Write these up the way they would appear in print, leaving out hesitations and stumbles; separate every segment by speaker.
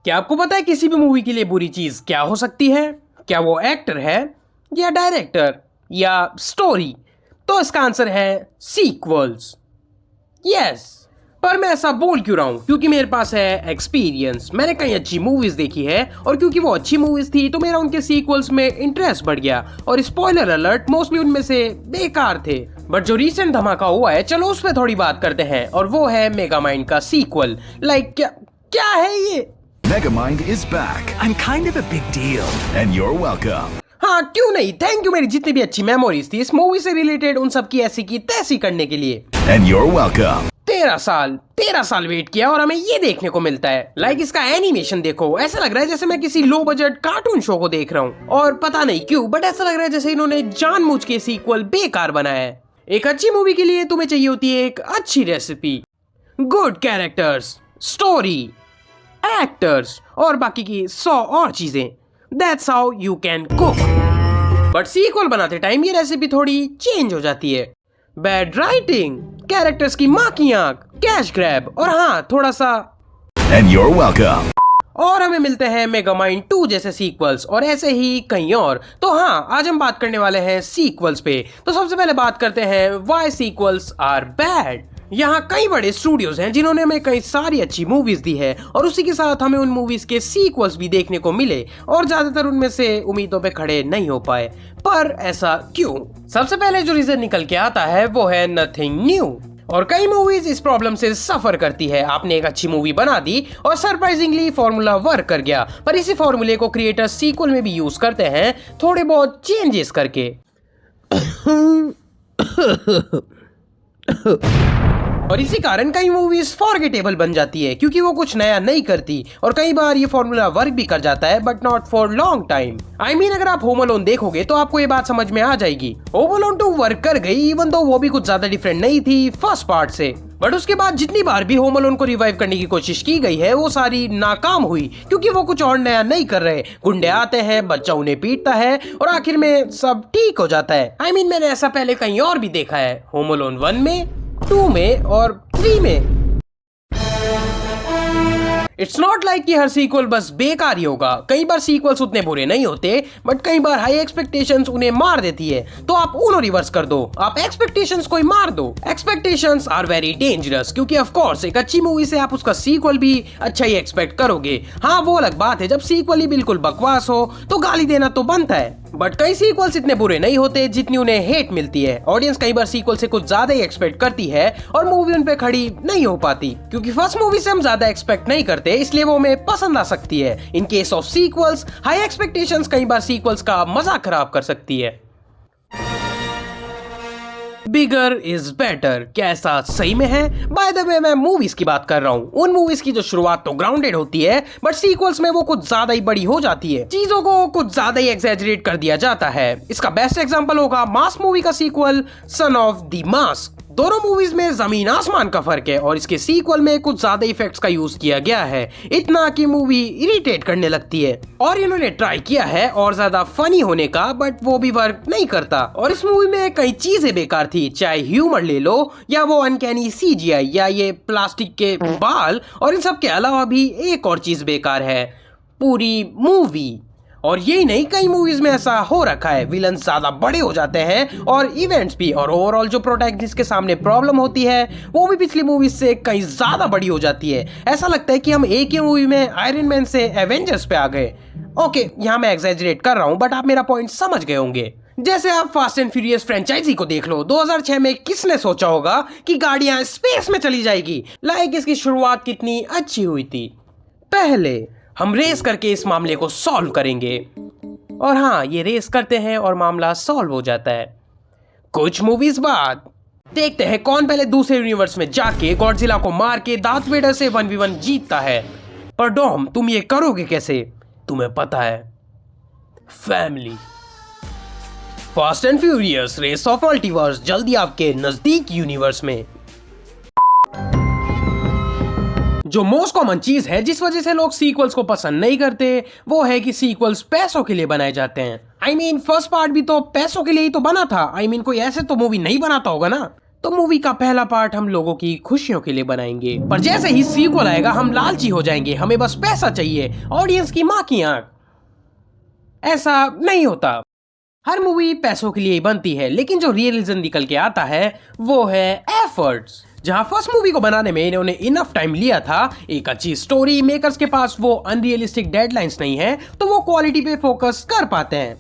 Speaker 1: क्या आपको पता है किसी भी मूवी के लिए बुरी चीज क्या हो सकती है? क्या वो एक्टर है या डायरेक्टर या स्टोरी? तो इसका आंसर है सीक्वल्स। यस, पर मैं ऐसा बोल क्यों रहा हूँ? क्योंकि मेरे पास है एक्सपीरियंस। मैंने कई अच्छी मूवीज देखी है और क्योंकि वो अच्छी मूवीज थी तो मेरा उनके सीक्वल्स में इंटरेस्ट बढ़ गया। और स्पॉइलर अलर्ट, मोस्टली उनमें से बेकार थे। बट जो रीसेंट धमाका हुआ है, चलो उस पर थोड़ी बात करते हैं, और वो है मेगामाइंड का सीक्वल। लाइक क्या है ये?
Speaker 2: Megamind is back.
Speaker 3: I'm kind of a big deal.
Speaker 2: And you're welcome.
Speaker 1: हाँ, क्यों नहीं, थैंक यू मेरी जितनी भी अच्छी मेमोरीज थी इस मूवी से रिलेटेड उन सब की ऐसी की तैसी करने के लिए।
Speaker 2: And you're welcome.
Speaker 1: 13 साल वेट किया और हमें ये देखने को मिलता है। लाइक इसका एनिमेशन देखो, ऐसा लग रहा है जैसे मैं किसी लो बजट कार्टून शो को देख रहा हूँ। और पता नहीं क्यों, बट ऐसा लग रहा है जैसे इन्होंने जानबूझ के सीक्वल बेकार बनाया है। एक अच्छी मूवी के लिए तुम्हें चाहिए होती है एक अच्छी recipe, good characters, story, actors और बाकी की 100 और चीजें। That's how you can cook. But sequel बनाते टाइम ये रेसिपी थोड़ी चेंज हो जाती है। बैड राइटिंग, कैरेक्टर्स की माँ की आंख, कैश ग्रैब और हाँ थोड़ा सा
Speaker 2: And you're welcome.
Speaker 1: और हमें मिलते हैं मेगामाइंड 2 जैसे सीक्वल्स और ऐसे ही कई और। तो हाँ, आज हम बात करने वाले हैं सीक्वल्स पे। तो सबसे पहले बात करते हैं व्हाई सीक्वल्स आर बैड। यहाँ कई बड़े स्टूडियोज हैं जिन्होंने हमें कई सारी अच्छी मूवीज दी है और उसी के साथ हमें उन मूवीज के सीक्वल्स भी देखने को मिले और ज्यादातर उनमें से उम्मीदों पे खड़े नहीं हो पाए। पर ऐसा क्यों? सबसे पहले जो रीजन निकल के आता है वो है नथिंग न्यू। और कई मूवीज इस प्रॉब्लम से सफर करती है। आपने एक अच्छी मूवी बना दी और सरप्राइजिंगली फॉर्मूला वर्क कर गया, पर इसी फॉर्मूले को क्रिएटर्स सीक्वल में भी यूज करते हैं थोड़े बहुत चेंजेस करके। और इसी कारण कई मूवीज फॉरगेटेबल बन जाती है क्योंकि वो कुछ नया नहीं करती। और कई बार ये फॉर्मूला वर्क भी कर जाता है, but not for long time. I mean अगर आप होम अलोन देखोगे तो आपको ये बात समझ में आ जाएगी। होम अलोन 2 वर्क कर गई, इवन तो वो भी कुछ ज्यादा डिफरेंट नहीं थी फर्स्ट पार्ट से। बट उसके बाद जितनी बार भी होम अलोन को रिवाइव करने की कोशिश की गई है वो सारी नाकाम हुई क्योंकि वो कुछ और नया नहीं कर रहे। गुंडे आते हैं, बच्चा उन्हें पीटता है और आखिर में सब ठीक हो जाता है। आई मीन मैंने ऐसा पहले कहीं और भी देखा है, होम अलोन 1 में, 2 में और 3 में। इट्स नॉट लाइक कि हर सीक्वल बस बेकार ही होगा। कई बार सीक्वल्स उतने बुरे नहीं होते, बट कई बार हाई एक्सपेक्टेशंस उन्हें मार देती है। तो आप उन्हें रिवर्स कर दो, आप एक्सपेक्टेशंस को ही मार दो। एक्सपेक्टेशंस आर वेरी डेंजरस क्योंकि ऑफ कोर्स एक अच्छी मूवी से आप उसका सीक्वल भी अच्छा ही एक्सपेक्ट करोगे। हाँ, वो अलग बात है जब सीक्वल ही बिल्कुल बकवास हो तो गाली देना तो बनता है। बट कई सीक्वल्स इतने बुरे नहीं होते जितनी उन्हें हेट मिलती है। ऑडियंस कई बार सीक्वल से कुछ ज्यादा ही एक्सपेक्ट करती है और मूवी उन पे खड़ी नहीं हो पाती क्योंकि फर्स्ट मूवी से हम ज्यादा एक्सपेक्ट नहीं करते, इसलिए वो हमें पसंद आ सकती है। In case of sequels, high expectations कई बार सीक्वल्स का मजा खराब कर सकती है। बिगर इज बेटर, क्या ऐसा सही में है? बाय द वे मैं मूवीज की बात कर रहा हूँ, उन मूवीज की जो शुरुआत तो ग्राउंडेड होती है बट सीक्वल्स में वो कुछ ज्यादा ही बड़ी हो जाती है। चीजों को कुछ ज्यादा ही एक्सैजरेट कर दिया जाता है। इसका बेस्ट एग्जांपल होगा मास मूवी का sequel son of the mask. दोनों मूवीज में जमीन आसमान का फर्क है और इसके सीक्वल में कुछ ज्यादा इफेक्ट्स का यूज किया गया है, इतना कि मूवी इरिटेट करने लगती है। और इन्होंने ट्राई किया है और ज्यादा फनी होने का, बट वो भी वर्क नहीं करता। और इस मूवी में कई चीजें बेकार थी, चाहे ह्यूमर ले लो या वो अनकैनी सीजीआई या ये प्लास्टिक के बाल। और इन सब के अलावा भी एक और चीज बेकार है, पूरी मूवी। और यही नहीं, कई मूवीज में ऐसा हो रखा है, विलन ज्यादा बड़े हो जाते हैं और इवेंट्स भी, और ओवरऑल जो प्रोटैगनिस्ट के सामने प्रॉब्लम होती है वो भी पिछली मूवीज से कहीं ज्यादा बड़ी हो जाती है। ऐसा लगता है कि हम एक ही मूवी में आयरन मैन से एवेंजर्स पे आ गए। ओके, यहाँ मैं एग्जैजरेट कर रहा हूँ बट आप मेरा पॉइंट समझ गए होंगे। जैसे आप फास्ट एंड फ्यूरियस फ्रेंचाइजी को देख लो, 2006 में किसने सोचा होगा कि गाड़ियां स्पेस में चली जाएगी? लाइक इसकी शुरुआत कितनी अच्छी हुई थी। पहले हम रेस करके इस मामले को सॉल्व करेंगे, और हाँ, ये रेस करते हैं और मामला सॉल्व हो जाता है। कुछ मूवीज बाद देखते हैं कौन पहले दूसरे यूनिवर्स में जाके गॉडजिला को मार के दार्थ वेडर से 1v1 जीतता है। पर डॉम, तुम ये करोगे कैसे? तुम्हें पता है, family. Fast and Furious race of multiverse जल्दी आपके नजदीक यूनिवर्स में। जो मोस्ट कॉमन चीज है जिस वजह से लोग सीक्वल्स को पसंद नहीं करते वो है कि सीक्वल्स पैसों के लिए बनाए जाते हैं। आई मीन फर्स्ट पार्ट भी तो पैसों के लिए ही तो बना था। आई मीन कोई ऐसे तो मूवी नहीं बनाता होगा ना। तो मूवी का पहला पार्ट हम लोगों की खुशियों के लिए बनाएंगे, पर जैसे ही सीक्वल आएगा हम लालची हो जाएंगे, हमें बस पैसा चाहिए, ऑडियंस की मां की आंख। ऐसा नहीं होता। हर मूवी पैसों के लिए ही बनती है, लेकिन जो रियलिज्म निकल के आता है वो है एफर्ट्स। जहां फर्स्ट मूवी को बनाने में इन्होंने इनफ टाइम लिया था, एक अच्छी स्टोरी, मेकर्स के पास वो अनरियलिस्टिक डेडलाइंस नहीं है, तो वो क्वालिटी पे फोकस कर पाते हैं।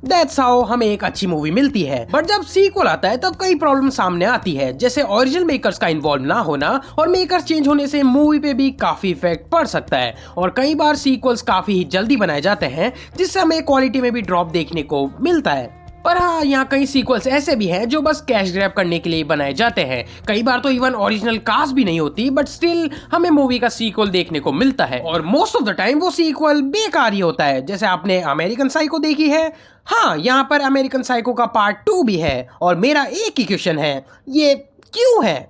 Speaker 1: That's how हमें एक अच्छी मूवी मिलती है। बट जब सीक्वल आता है तब कई प्रॉब्लम सामने आती है, जैसे ओरिजिनल मेकर्स का इन्वॉल्व ना होना और मेकर्स चेंज होने से मूवी पे भी काफी इफेक्ट पड़ सकता है। और कई बार सीक्वल्स काफी ही जल्दी बनाए जाते हैं, जिससे हमें क्वालिटी में भी ड्रॉप देखने को मिलता है। पर हाँ, यहाँ कई सीक्वल्स ऐसे भी हैं जो बस कैश ग्रैब करने के लिए बनाए जाते हैं। कई बार तो इवन ओरिजिनल कास्ट भी नहीं होती, बट स्टिल हमें मूवी का सीक्वल देखने को मिलता है, और मोस्ट ऑफ द टाइम वो सीक्वल बेकार ही होता है। जैसे आपने अमेरिकन साइको देखी है, हाँ, यहाँ पर अमेरिकन साइको का पार्ट 2 भी है, और मेरा एक ही क्वेश्चन है, ये क्यों है?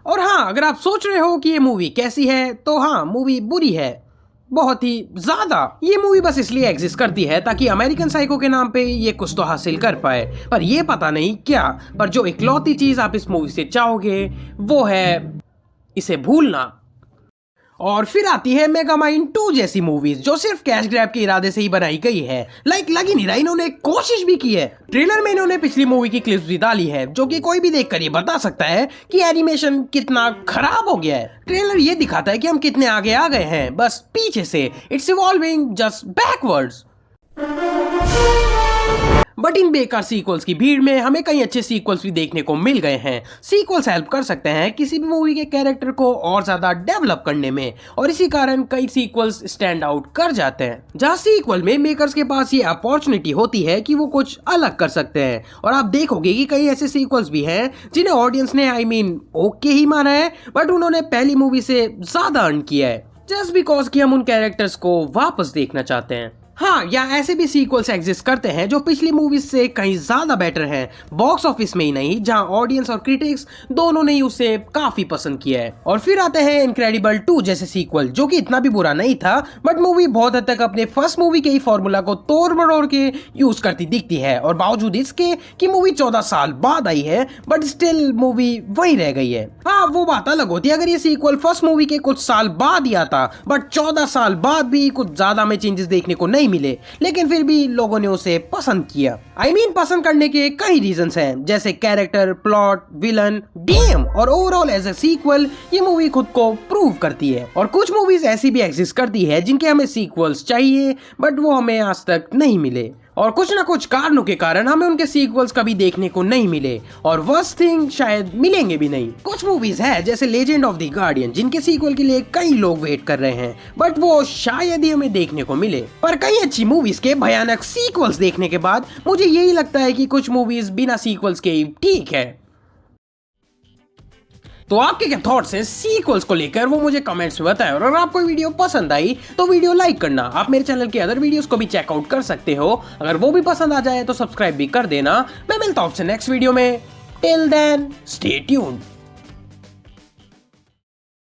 Speaker 1: और हाँ, अगर आप सोच रहे हो कि ये मूवी कैसी है, तो हाँ, मूवी बुरी है, बहुत ही ज्यादा। ये मूवी बस इसलिए एग्जिस्ट करती है ताकि अमेरिकन साइको के नाम पे ये कुछ तो हासिल कर पाए, पर ये पता नहीं क्या। पर जो इकलौती चीज आप इस मूवी से चाहोगे वो है इसे भूलना। और फिर आती है मेगामाइंड 2 जैसी मूवीज, जो सिर्फ कैश ग्रैब के इरादे से ही बनाई गई है। लग ही नहीं रहा इन्होंने कोशिश भी की है। ट्रेलर में इन्होंने पिछली मूवी की क्लिप्स भी डाली है, जो कि कोई भी देखकर ये बता सकता है कि एनिमेशन कितना खराब हो गया है। ट्रेलर ये दिखाता है कि हम कितने आगे आ गए हैं, बस पीछे से। It's evolving just backwards. But in बेकार सीक्वल्स की भीड़ में हमें कई अच्छे सीक्वल्स भी देखने को मिल गए हैं। सीक्वल्स हेल्प कर सकते हैं किसी भी मूवी के कैरेक्टर को और ज्यादा डेवलप करने में, और इसी कारण कई सीक्वल्स स्टैंड आउट कर जाते हैं। जहां सीक्वल में मेकर्स के पास ये अपॉर्चुनिटी होती है कि वो कुछ अलग कर सकते हैं। और आप देखोगे कि कई ऐसे सीक्वल्स भी हैं जिन्हें ऑडियंस ने ओके ही माना है, बट उन्होंने पहली मूवी से ज्यादा अर्न किया है, जस्ट बिकॉज कि हम उन कैरेक्टर्स को वापस देखना चाहते हैं। हाँ, या ऐसे भी सीक्वल्स एग्जिस्ट करते हैं जो पिछली मूवीज से कहीं ज्यादा बेटर हैं, बॉक्स ऑफिस में ही नहीं, जहां ऑडियंस और क्रिटिक्स दोनों ने उसे काफी पसंद किया है। और फिर आते हैं इनक्रेडिबल 2 जैसे सीक्वल, जो कि इतना भी बुरा नहीं था, बट मूवी बहुत हद तक अपने फर्स्ट मूवी के ही फॉर्मूला को तोड़ मरोड़ के यूज करती दिखती है। और बावजूद इसके कि मूवी 14 साल बाद आई है, बट स्टिल मूवी वही रह गई है। हाँ, वो बात अलग होती है अगर ये सीक्वल फर्स्ट मूवी के कुछ साल बाद ही आता, बट 14 साल बाद भी कुछ ज्यादा में चेंजेस देखने को नहीं मिले, लेकिन फिर भी लोगों ने उसे पसंद किया। पसंद करने के कई रीजंस हैं, जैसे कैरेक्टर, प्लॉट, विलन, डीएम, और ओवरऑल एज ए सीक्वल ये मूवी खुद को प्रूव करती है। और कुछ मूवीज ऐसी भी एग्जिस्ट करती है जिनके हमें सीक्वल्स चाहिए, बट वो हमें आज तक नहीं मिले, और कुछ ना कुछ कारणों के कारण हमें उनके सीक्वल्स कभी देखने को नहीं मिले, और वर्स्ट थिंग शायद मिलेंगे भी नहीं। कुछ मूवीज है जैसे लेजेंड ऑफ द गार्डियन, जिनके सीक्वल के लिए कई लोग वेट कर रहे हैं, बट वो शायद ही हमें देखने को मिले। पर कई अच्छी मूवीज के भयानक सीक्वल्स देखने के बाद मुझे यही लगता है कि कुछ मूवीज बिना सीक्वल्स के ही ठीक है। तो आपके क्या थॉट्स हैं सीक्वल्स को लेकर, वो मुझे कमेंट्स में बताएं। और अगर आपको वीडियो पसंद आई तो वीडियो लाइक करना। आप मेरे चैनल के अदर वीडियोस को भी चेकआउट कर सकते हो, अगर वो भी पसंद आ जाए तो सब्सक्राइब भी कर देना। मैं मिलता हूं आपसे नेक्स्ट वीडियो में। Till then stay tuned.